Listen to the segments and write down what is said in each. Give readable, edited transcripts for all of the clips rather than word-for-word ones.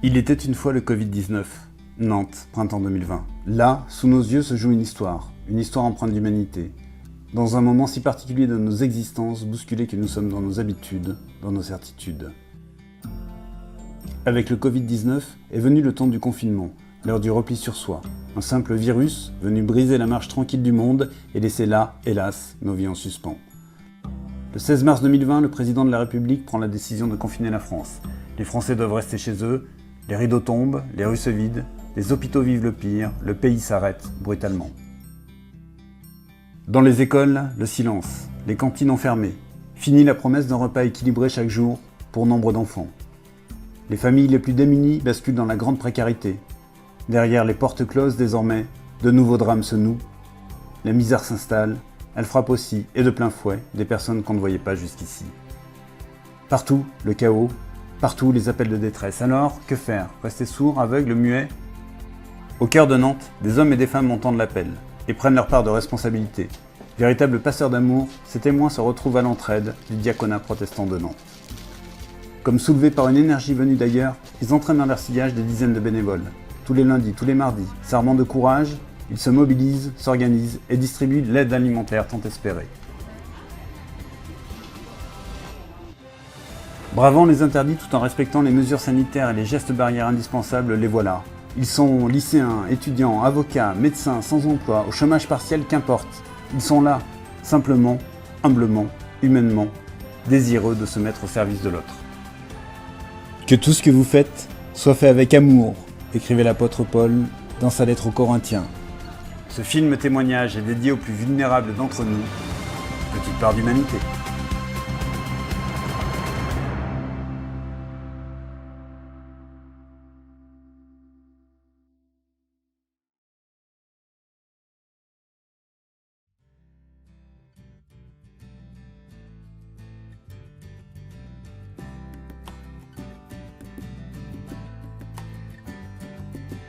Il était une fois le Covid-19, Nantes, printemps 2020. Là, sous nos yeux se joue une histoire empreinte d'humanité. Dans un moment si particulier de nos existences, bousculés que nous sommes dans nos habitudes, dans nos certitudes. Avec le Covid-19 est venu le temps du confinement, l'heure du repli sur soi. Un simple virus venu briser la marche tranquille du monde et laisser là, hélas, nos vies en suspens. Le 16 mars 2020, le président de la République prend la décision de confiner la France. Les Français doivent rester chez eux, les rideaux tombent, les rues se vident, les hôpitaux vivent le pire, le pays s'arrête brutalement. Dans les écoles, le silence, les cantines ont fermé. Fini la promesse d'un repas équilibré chaque jour pour nombre d'enfants. Les familles les plus démunies basculent dans la grande précarité. Derrière les portes closes désormais, de nouveaux drames se nouent. La misère s'installe, elle frappe aussi, et de plein fouet, des personnes qu'on ne voyait pas jusqu'ici. Partout, le chaos, partout les appels de détresse. Alors, que faire? Rester sourd, aveugle, muet? Au cœur de Nantes, des hommes et des femmes entendent l'appel et prennent leur part de responsabilité. Véritables passeurs d'amour, ces témoins se retrouvent à l'entraide du diaconat protestant de Nantes. Comme soulevés par une énergie venue d'ailleurs, ils entraînent dans leur sillage des dizaines de bénévoles. Tous les lundis, tous les mardis, s'armant de courage, ils se mobilisent, s'organisent et distribuent l'aide alimentaire tant espérée. Bravant les interdits tout en respectant les mesures sanitaires et les gestes barrières indispensables, les voilà. Ils sont lycéens, étudiants, avocats, médecins, sans emploi, au chômage partiel, qu'importe. Ils sont là, simplement, humblement, humainement, désireux de se mettre au service de l'autre. Que tout ce que vous faites soit fait avec amour, écrivait l'apôtre Paul dans sa lettre aux Corinthiens. Ce film témoignage est dédié aux plus vulnérables d'entre nous, petite part d'humanité.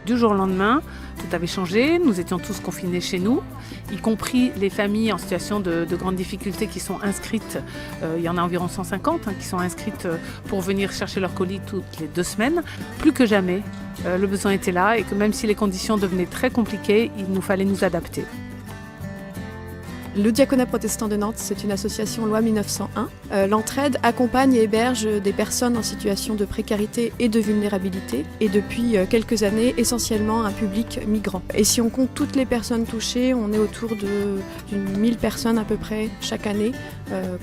Du jour au lendemain, tout avait changé, nous étions tous confinés chez nous, y compris les familles en situation de grandes difficultés qui sont inscrites, il y en a environ 150 qui sont inscrites pour venir chercher leur colis toutes les 2 semaines. Plus que jamais, le besoin était là et que même si les conditions devenaient très compliquées, il nous fallait nous adapter. Le Diaconat protestant de Nantes, c'est une association loi 1901. L'entraide accompagne et héberge des personnes en situation de précarité et de vulnérabilité, et depuis quelques années, essentiellement un public migrant. Et si on compte toutes les personnes touchées, on est autour d'une 1000 personnes à peu près chaque année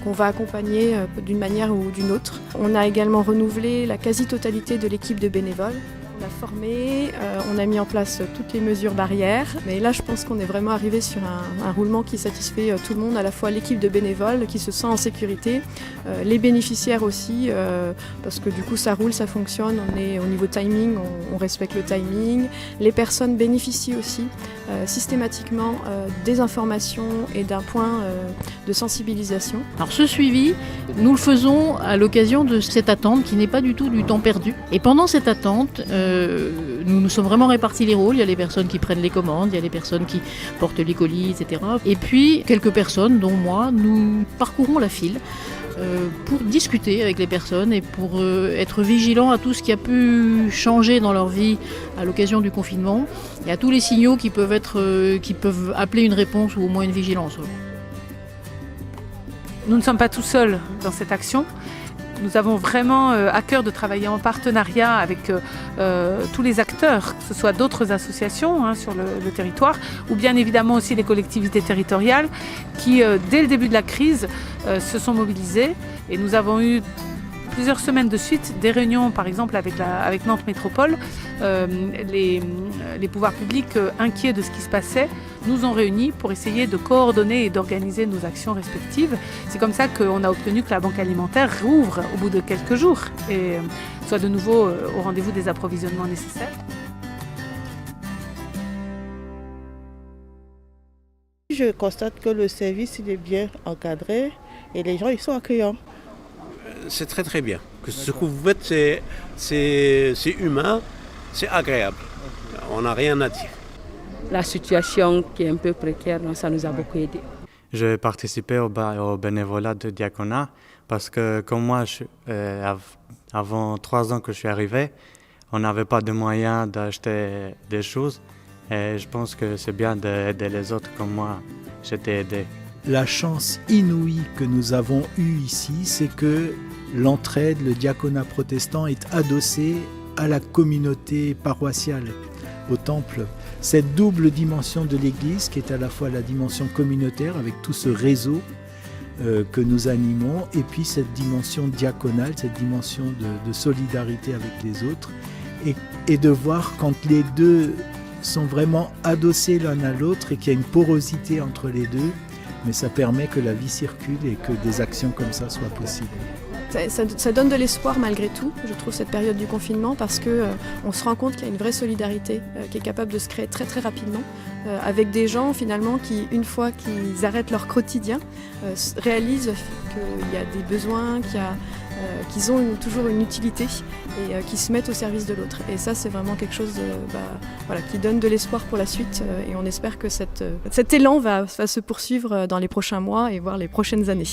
qu'on va accompagner d'une manière ou d'une autre. On a également renouvelé la quasi-totalité de l'équipe de bénévoles. On a formé, on a mis en place toutes les mesures barrières, mais là je pense qu'on est vraiment arrivé sur un roulement qui satisfait tout le monde, à la fois l'équipe de bénévoles qui se sent en sécurité, les bénéficiaires aussi, parce que du coup ça roule, ça fonctionne, on est au niveau timing, on respecte le timing, les personnes bénéficient aussi systématiquement des informations et d'un point de sensibilisation. Alors ce suivi, nous le faisons à l'occasion de cette attente qui n'est pas du tout du temps perdu. Et pendant cette attente, nous nous sommes vraiment répartis les rôles. Il y a les personnes qui prennent les commandes, il y a les personnes qui portent les colis, etc. Et puis quelques personnes, dont moi, nous parcourons la file pour discuter avec les personnes et pour être vigilants à tout ce qui a pu changer dans leur vie à l'occasion du confinement et à tous les signaux qui peuvent appeler une réponse ou au moins une vigilance. Nous ne sommes pas tout seuls dans cette action. Nous avons vraiment à cœur de travailler en partenariat avec tous les acteurs, que ce soit d'autres associations sur le territoire, ou bien évidemment aussi les collectivités territoriales qui, dès le début de la crise, se sont mobilisées. Et nous avons eu plusieurs semaines de suite des réunions, par exemple avec Nantes Métropole. Les pouvoirs publics, inquiets de ce qui se passait, nous ont réunis pour essayer de coordonner et d'organiser nos actions respectives. C'est comme ça qu'on a obtenu que la banque alimentaire rouvre au bout de quelques jours et soit de nouveau au rendez-vous des approvisionnements nécessaires. Je constate que le service il est bien encadré et les gens ils sont accueillants. C'est très très bien. Que ce que vous faites, c'est humain, c'est agréable. On n'a rien à dire. La situation qui est un peu précaire, ça nous a beaucoup aidé. J'ai participé au bénévolat de diaconat parce que comme moi, avant 3 ans que je suis arrivé, on n'avait pas de moyens d'acheter des choses. Et je pense que c'est bien d'aider les autres comme moi, j'étais aidé. La chance inouïe que nous avons eue ici, c'est que l'entraide, le diaconat protestant est adossé à la communauté paroissiale, au temple. Cette double dimension de l'Église, qui est à la fois la dimension communautaire avec tout ce réseau que nous animons, et puis cette dimension diaconale, cette dimension de solidarité avec les autres, et de voir quand les deux sont vraiment adossés l'un à l'autre et qu'il y a une porosité entre les deux, mais ça permet que la vie circule et que des actions comme ça soient possibles. Ça donne de l'espoir malgré tout, je trouve, cette période du confinement, parce qu'on se rend compte qu'il y a une vraie solidarité qui est capable de se créer très très rapidement, avec des gens finalement qui, une fois qu'ils arrêtent leur quotidien, réalisent qu'il y a des besoins, qu'ils ont toujours une utilité et qui se mettent au service de l'autre. Et ça, c'est vraiment quelque chose qui donne de l'espoir pour la suite, et on espère que cet élan va se poursuivre dans les prochains mois et voire les prochaines années.